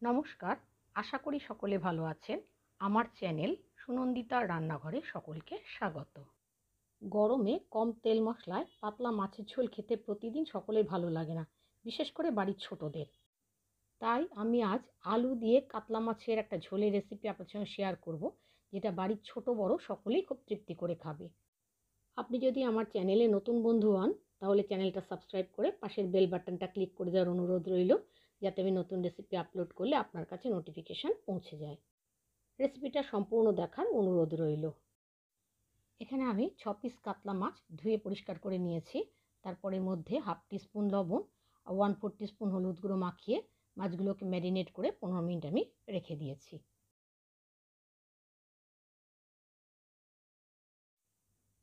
নমস্কার, আশা করি সকলে ভালো আছেন। আমার চ্যানেল সুনন্দিতার রান্নাঘরে সকলকে স্বাগত। গরমে কম তেল মশলায় পাতলা মাছের ঝোল খেতে প্রতিদিন সকলের ভালো লাগে না, বিশেষ করে বাড়ির ছোটদের। তাই আমি আজ আলু দিয়ে কাতলা মাছের একটা ঝোলের রেসিপি আপনার সঙ্গে শেয়ার করব, যেটা বাড়ির ছোট বড় সকলেই খুব তৃপ্তি করে খাবে। আপনি যদি আমার চ্যানেলে নতুন বন্ধু হন, তাহলে চ্যানেলটা সাবস্ক্রাইব করে পাশের বেল বাটনটা ক্লিক করে দেওয়ার অনুরোধ রইল, যাতে আমি নতুন রেসিপি আপলোড করলে আপনার কাছে নোটিফিকেশান পৌঁছে যায়। রেসিপিটা সম্পূর্ণ দেখার অনুরোধ রইল। এখানে আমি 6 পিস কাতলা মাছ ধুয়ে পরিষ্কার করে নিয়েছি। তারপরের মধ্যে 1/2 টিস্পুন লবণ আর 1/4 টিস্পুন হলুদ গুঁড়ো মাখিয়ে মাছগুলোকে ম্যারিনেট করে 15 মিনিট আমি রেখে দিয়েছি।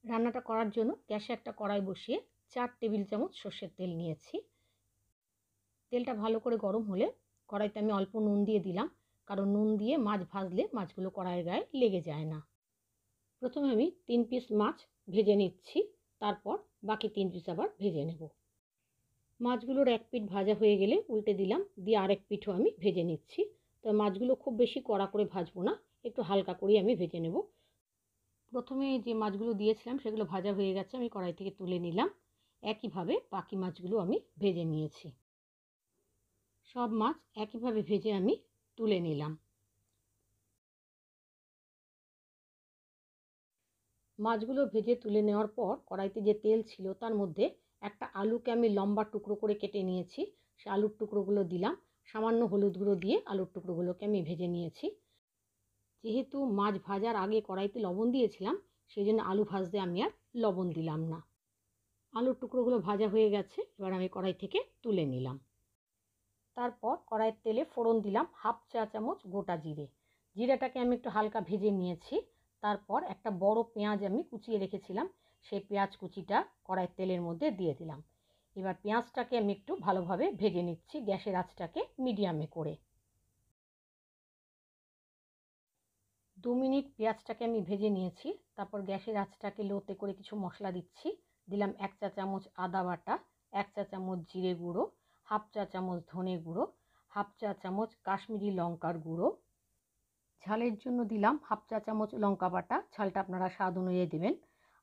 রান্নাটা করার জন্য গ্যাসে একটা কড়াই বসিয়ে 4 টেবিল চামচ সর্ষের তেল নিয়েছি। তেলটা ভালো করে গরম হলে কড়াইতে আমি অল্প নুন দিয়ে দিলাম, কারণ নুন দিয়ে মাছ ভাজলে মাছগুলো কড়াইয়ের গায়ে লেগে যায় না। প্রথমে আমি 3 পিস মাছ ভেজে নিচ্ছি, তারপর বাকি 3 পিস আবার ভেজে নেব। মাছগুলোর এক পিঠ ভাজা হয়ে গেলে উল্টে দিলাম, দিয়ে আরেক পিঠও আমি ভেজে নিচ্ছি। তো মাছগুলো খুব বেশি কড়া করে ভাজবো না, একটু হালকা করেই আমি ভেজে নেব। প্রথমে যে মাছগুলো দিয়েছিলাম সেগুলো ভাজা হয়ে গেছে, আমি কড়াই থেকে তুলে নিলাম। একইভাবে বাকি মাছগুলো আমি ভেজে নিয়েছি। সব মাছ একইভাবে ভেজে আমি তুলে নিলাম। মাছগুলো ভেজে তুলে নেওয়ার পর কড়াইতে যে তেল ছিল তার মধ্যে একটা আলুকে আমি লম্বা টুকরো করে কেটে নিয়েছি, সে আলুর টুকরোগুলো দিলাম। সামান্য হলুদ গুঁড়ো দিয়ে আলুর টুকরোগুলোকে আমি ভেজে নিয়েছি। যেহেতু মাছ ভাজার আগে কড়াইতে লবণ দিয়েছিলাম, সেই জন্য আলু ভাজতে আমি আর লবণ দিলাম না। আলুর টুকরোগুলো ভাজা হয়ে গেছে, এবার আমি কড়াই থেকে তুলে নিলাম। তারপর কড়াইয়ের তেলে ফোড়ন দিলাম 1/2 চা চামচ গোটা জিরে। জিরাটাকে আমি একটু হালকা ভেজে নিয়েছি। তারপর একটা বড় পেঁয়াজ আমি কুচিয়ে রেখেছিলাম, সেই পেঁয়াজ কুচিটা কড়াইয়ের তেলের মধ্যে দিয়ে দিলাম। এবার পেঁয়াজটাকে আমি একটু ভালোভাবে ভেজে নিচ্ছি, গ্যাসের আঁচটাকে মিডিয়ামে করে। 2 মিনিট পেঁয়াজটাকে আমি ভেজে নিয়েছি। তারপর গ্যাসের আঁচটাকে লোতে করে কিছু মশলা দিচ্ছি। দিলাম 1 চা চামচ আদা বাটা, 1 চা চামচ জিরে গুঁড়ো, 1/2 চা চামচ ধনে গুঁড়ো, 1/2 চা চামচ কাশ্মীরি লঙ্কার গুঁড়ো। ঝালের জন্য দিলাম 1/2 চা চামচ লঙ্কা বাটা, ঝালটা আপনারা স্বাদ অনুযায়ী দেবেন।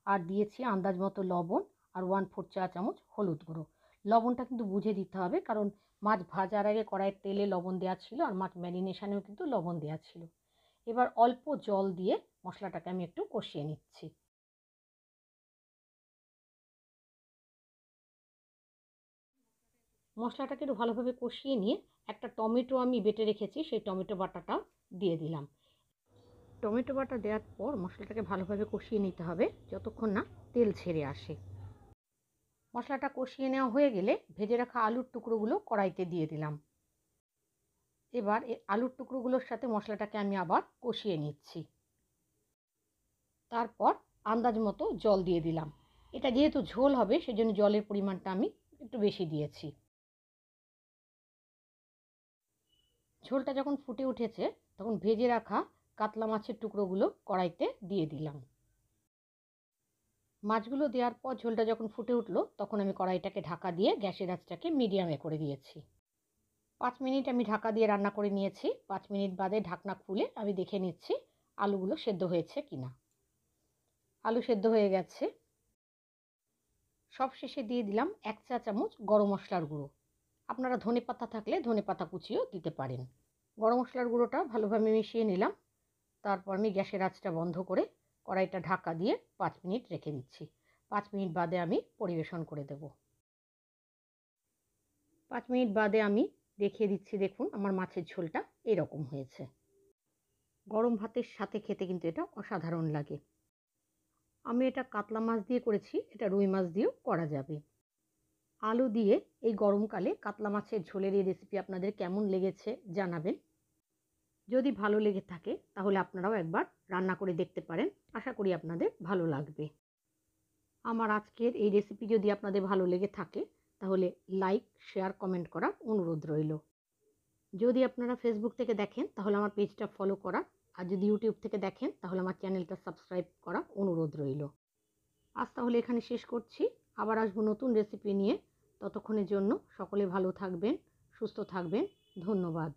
আর দিয়েছি আন্দাজ মতো লবণ আর 1/4 চা চামচ হলুদ গুঁড়ো। লবণটা কিন্তু বুঝে দিতে হবে, কারণ মাছ ভাজার আগে কড়াইয়ের তেলে লবণ দেওয়া ছিল, আর মাছ ম্যারিনেশনেও কিন্তু লবণ দেওয়া ছিল। এবার অল্প জল দিয়ে মশলাটাকে আমি একটু কষিয়ে নিচ্ছি। মশলাটাকে একটু ভালোভাবে কষিয়ে নিয়ে একটা টমেটো আমি বেটে রেখেছি, সেই টমেটো বাটাটাও দিয়ে দিলাম। টমেটো বাটা দেওয়ার পর মশলাটাকে ভালোভাবে কষিয়ে নিতে হবে যতক্ষণ না তেল ছেড়ে আসে। মশলাটা কষিয়ে নেওয়া হয়ে গেলে ভেজে রাখা আলুর টুকরোগুলো কড়াইতে দিয়ে দিলাম। এবার এই আলুর টুকরোগুলোর সাথে মশলাটাকে আমি আবার কষিয়ে নিচ্ছি। তারপর আন্দাজ মতো জল দিয়ে দিলাম। এটা যেহেতু ঝোল হবে, সেজন্য জলের পরিমাণটা আমি একটু বেশি দিয়েছি। ঝোলটা যখন ফুটে উঠেছে, তখন ভেজে রাখা কাতলা মাছের টুকরোগুলো কড়াইতে দিয়ে দিলাম। মাছগুলো দেওয়ার পর ঝোলটা যখন ফুটে উঠলো, তখন আমি কড়াইটাকে ঢাকা দিয়ে গ্যাসের আঁচটাকে মিডিয়ামে করে দিয়েছি। 5 মিনিট আমি ঢাকা দিয়ে রান্না করে নিয়েছি। 5 মিনিট বাদে ঢাকনা খুলে আমি দেখে নিচ্ছি আলুগুলো সেদ্ধ হয়েছে কিনা। আলু সেদ্ধ হয়ে গেছে। সব শেষে দিয়ে দিলাম 1 চা চামচ গরম মশলার গুঁড়ো। আপনারা ধনেপাতা থাকলে ধনেপাতা কুচিও দিতে পারেন। গরম মশলার গুঁড়োটা ভালোভাবে মিশিয়ে নিলাম। তারপর আমি গ্যাসের আঁচটা বন্ধ করে কড়াইটা ঢাকা দিয়ে 5 মিনিট রেখে দিচ্ছি। 5 মিনিট বাদে আমি পরিবেশন করে দেব। 5 মিনিট বাদে আমি দেখিয়ে দিচ্ছি, দেখুন আমার মাছের ঝোলটা এরকম হয়েছে। গরম ভাতের সাথে খেতে কিন্তু এটা অসাধারণ লাগে। আমি এটা কাতলা মাছ দিয়ে করেছি, এটা রুই মাছ দিয়েও করা যাবে। আলু দিয়ে এই গরমকালে কাতলা মাছের ঝোলের এই রেসিপি আপনাদের কেমন লেগেছে জানাবেন। যদি ভালো লেগে থাকে তাহলে আপনারাও একবার রান্না করে দেখতে পারেন, আশা করি আপনাদের ভালো লাগবে। আমার আজকের এই রেসিপি যদি আপনাদের ভালো লেগে থাকে, তাহলে লাইক, শেয়ার, কমেন্ট করার অনুরোধ রইল। যদি আপনারা ফেসবুক থেকে দেখেন তাহলে আমার পেজটা ফলো করা, আর যদি ইউটিউব থেকে দেখেন তাহলে আমার চ্যানেলটা সাবস্ক্রাইব করার অনুরোধ রইল। আজ তাহলে এখানে শেষ করছি, আবার আসবো নতুন রেসিপি নিয়ে। ততক্ষণের জন্য সকলে ভালো থাকবেন, সুস্থ থাকবেন। ধন্যবাদ।